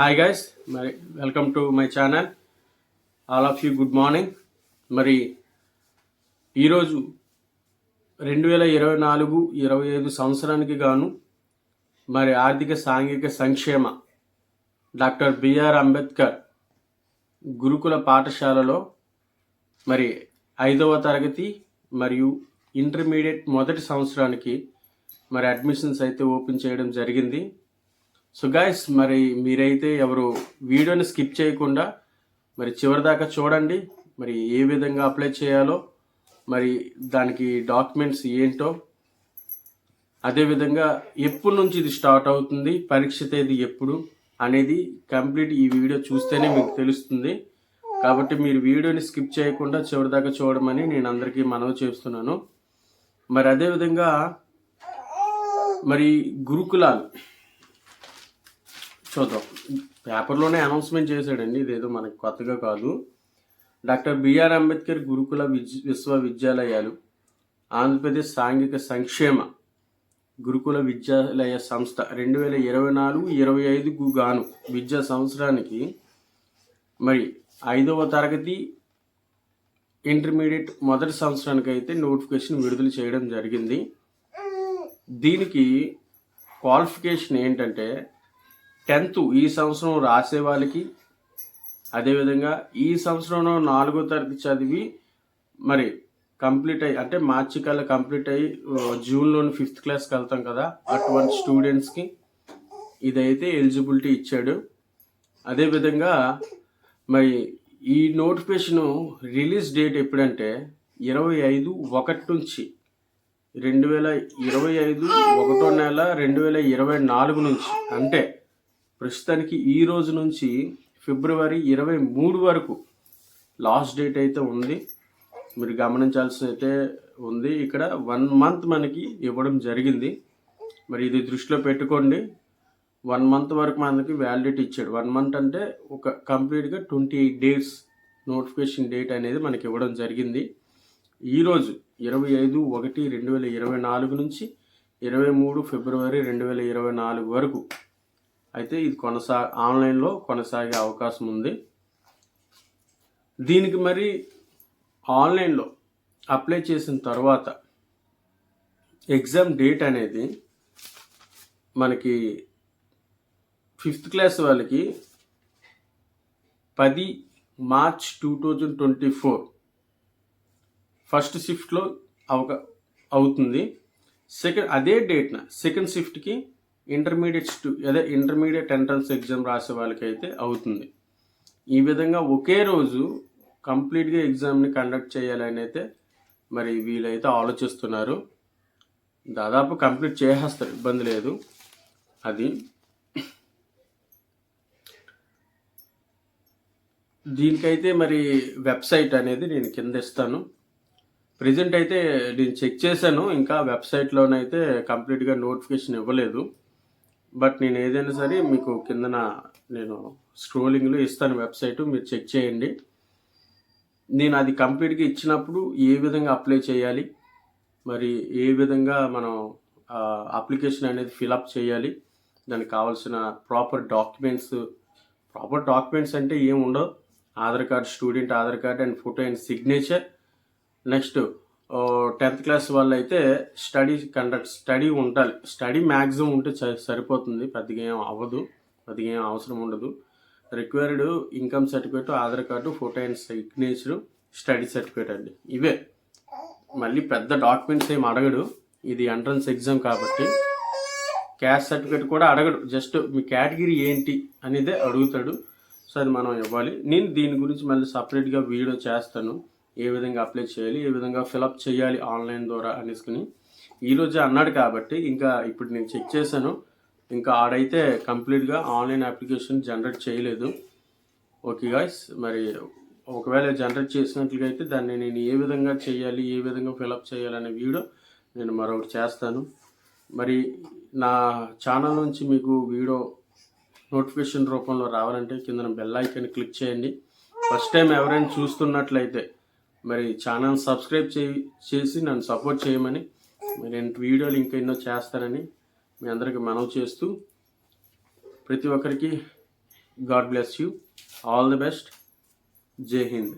Hi guys, మరి welcome to my channel. All of you good morning. మరి ఈరోజు 2024-25 సంవత్సరానికి గాను మరి ఆర్థిక సాంఘిక సంక్షేమ డాక్టర్ బిఆర్ అంబేద్కర్ గురుకుల పాఠశాలలో మరి 5వ తరగతి మరియు ఇంటర్మీడియట్ మొదటి సంవత్సరానికి మరి అడ్మిషన్స్ అయితే ఓపెన్ చేయడం జరిగింది. సో గైస్, మరి మీరైతే ఎవరు వీడియోని స్కిప్ చేయకుండా మరి చివరి దాకా చూడండి. మరి ఏ విధంగా అప్లై చేయాలో, మరి దానికి డాక్యుమెంట్స్ ఏంటో, అదేవిధంగా ఎప్పటి నుంచి ఇది స్టార్ట్ అవుతుంది, పరీక్ష తేదీ ఎప్పుడు అనేది కంప్లీట్ ఈ వీడియో చూస్తేనే మీకు తెలుస్తుంది. కాబట్టి మీరు వీడియోని స్కిప్ చేయకుండా చివరి దాకా చూడమని నేను అందరికీ మనవి చేస్తున్నాను. మరి అదేవిధంగా మరి గురుకులాలు చూద్దాం. పేపర్లోనే అనౌన్స్మెంట్ చేశాడండి, ఇదేదో మనకి కొత్తగా కాదు. డాక్టర్ బిఆర్ అంబేద్కర్ గురుకుల విశ్వవిద్యాలయాలు ఆంధ్రప్రదేశ్ సాంఘిక సంక్షేమ గురుకుల విద్యాలయ సంస్థ 2024-25కు గాను విద్యా సంవత్సరానికి మరి 5వ తరగతి ఇంటర్మీడియట్ మొదటి సంవత్సరానికి అయితే నోటిఫికేషన్ విడుదల చేయడం జరిగింది. దీనికి క్వాలిఫికేషన్ ఏంటంటే 10th ఈ సంవత్సరం రాసే వాళ్ళకి, అదేవిధంగా ఈ సంవత్సరంలో 4వ తరగతి చదివి మరి కంప్లీట్ అయ్యి, అంటే మార్చి కల్లా కంప్లీట్ అయ్యి జూన్లోని 5th క్లాస్కి వెళ్తాం కదా, అటువంటి స్టూడెంట్స్కి ఇదైతే ఎలిజిబిలిటీ ఇచ్చాడు. అదేవిధంగా మరి ఈ నోటిఫికేషను రిలీజ్ డేట్ ఎప్పుడంటే 25/1 నుంచి 2025 1వ నెల 2024 నుంచి, అంటే ప్రస్తుతానికి ఈ రోజు నుంచి ఫిబ్రవరి 23 వరకు లాస్ట్ డేట్ అయితే ఉంది. మీరు గమనించాల్సి అయితే ఉంది. ఇక్కడ 1 month మనకి ఇవ్వడం జరిగింది. మరి ఇది దృష్టిలో పెట్టుకోండి. 1 month వరకు మనకి వ్యాలిడిటీ ఇచ్చాడు. 1 month అంటే ఒక కంప్లీట్గా 28 days నోటిఫికేషన్ డేట్ అనేది మనకి ఇవ్వడం జరిగింది. ఈరోజు 25/1/2024 నుంచి 23 ఫిబ్రవరి 2024 వరకు అయితే ఇది ఆన్లైన్లో కొనసాగే అవకాశం ఉంది. దీనికి మరి ఆన్లైన్లో అప్లై చేసిన తర్వాత ఎగ్జామ్ డేట్ అనేది మనకి 5th క్లాస్ వాళ్ళకి 10 మార్చ్ 2024 ఫస్ట్ షిఫ్ట్లో అవుతుంది. అదే డేట్న సెకండ్ షిఫ్ట్కి ఇంటర్మీడియట్ ఎంట్రన్స్ ఎగ్జామ్ రాసే వాళ్ళకైతే అవుతుంది. ఈ విధంగా ఒకే రోజు కంప్లీట్గా ఎగ్జామ్ని కండక్ట్ చేయాలని అయితే మరి వీళ్ళైతే ఆలోచిస్తున్నారు. దాదాపు కంప్లీట్ చేసేస్తారు, ఇబ్బంది లేదు. అది దీనికైతే మరి వెబ్సైట్ అనేది నేను కింద ఇస్తాను. ప్రజెంట్ అయితే నేను చెక్ చేశాను, ఇంకా వెబ్సైట్లోనైతే కంప్లీట్గా నోటిఫికేషన్ ఇవ్వలేదు. బట్ నేను ఏదైనా సరే మీకు కిందన నేను స్క్రోలింగ్లో ఇస్తాను వెబ్సైటు, మీరు చెక్ చేయండి. నేను అది కంప్లీట్గా ఇచ్చినప్పుడు ఏ విధంగా అప్లై చేయాలి, మరి ఏ విధంగా మనం అప్లికేషన్ అనేది ఫిలప్ చేయాలి, దానికి కావాల్సిన ప్రాపర్ డాక్యుమెంట్స్ అంటే ఏమి ఉండవు. Aadhaar card, student Aadhaar card and photo and signature. Next 10th class వాళ్ళు అయితే స్టడీ ఉండాలి. స్టడీ మ్యాక్సిమం ఉంటే సరిపోతుంది, పెద్దగా ఏం అవ్వదు, పెద్దగా ఏం అవసరం ఉండదు. Required income certificate, Aadhaar card, photo and signature, study certificate అండి. ఇవే, మళ్ళీ పెద్ద డాక్యుమెంట్స్ ఏం అడగడు. ఇది ఎంట్రన్స్ ఎగ్జామ్ కాబట్టి క్యాస్ట్ సర్టిఫికేట్ కూడా అడగడు. జస్ట్ మీ కేటగిరీ ఏంటి అనేదే అడుగుతాడు. సో అది మనం ఇవ్వాలి. నేను దీని గురించి మళ్ళీ సపరేట్గా వీడియో చేస్తాను, ఏ విధంగా అప్లై చేయాలి, ఏ విధంగా ఫిలప్ చేయాలి ఆన్లైన్ ద్వారా అనేసుకుని. ఈరోజే అన్నాడు కాబట్టి ఇంకా ఇప్పుడు నేను చెక్ చేశాను, ఇంకా ఆడైతే కంప్లీట్గా ఆన్లైన్ అప్లికేషన్ జనరేట్ చేయలేదు. ఓకే గాయ్స్, మరి ఒకవేళ జనరేట్ చేసినట్లుగా అయితే దాన్ని నేను ఏ విధంగా చేయాలి, ఏ విధంగా ఫిలప్ చేయాలనే వీడియో నేను మరొకటి చేస్తాను. మరి నా ఛానల్ నుంచి మీకు వీడియో నోటిఫికేషన్ రూపంలో రావాలంటే కింద బెల్ ఐకాన్ క్లిక్ చేయండి. ఫస్ట్ టైం ఎవరైనా చూస్తున్నట్లయితే మరి ఛానల్ సబ్స్క్రైబ్ చేసి నన్ను సపోర్ట్ చేయమని, మరి నేను వీడియోలు ఇంకా ఎన్నో చేస్తానని మీ అందరికీ మనవి చేస్తూ, ప్రతి ఒక్కరికి God bless you. All the best. జై హింద్.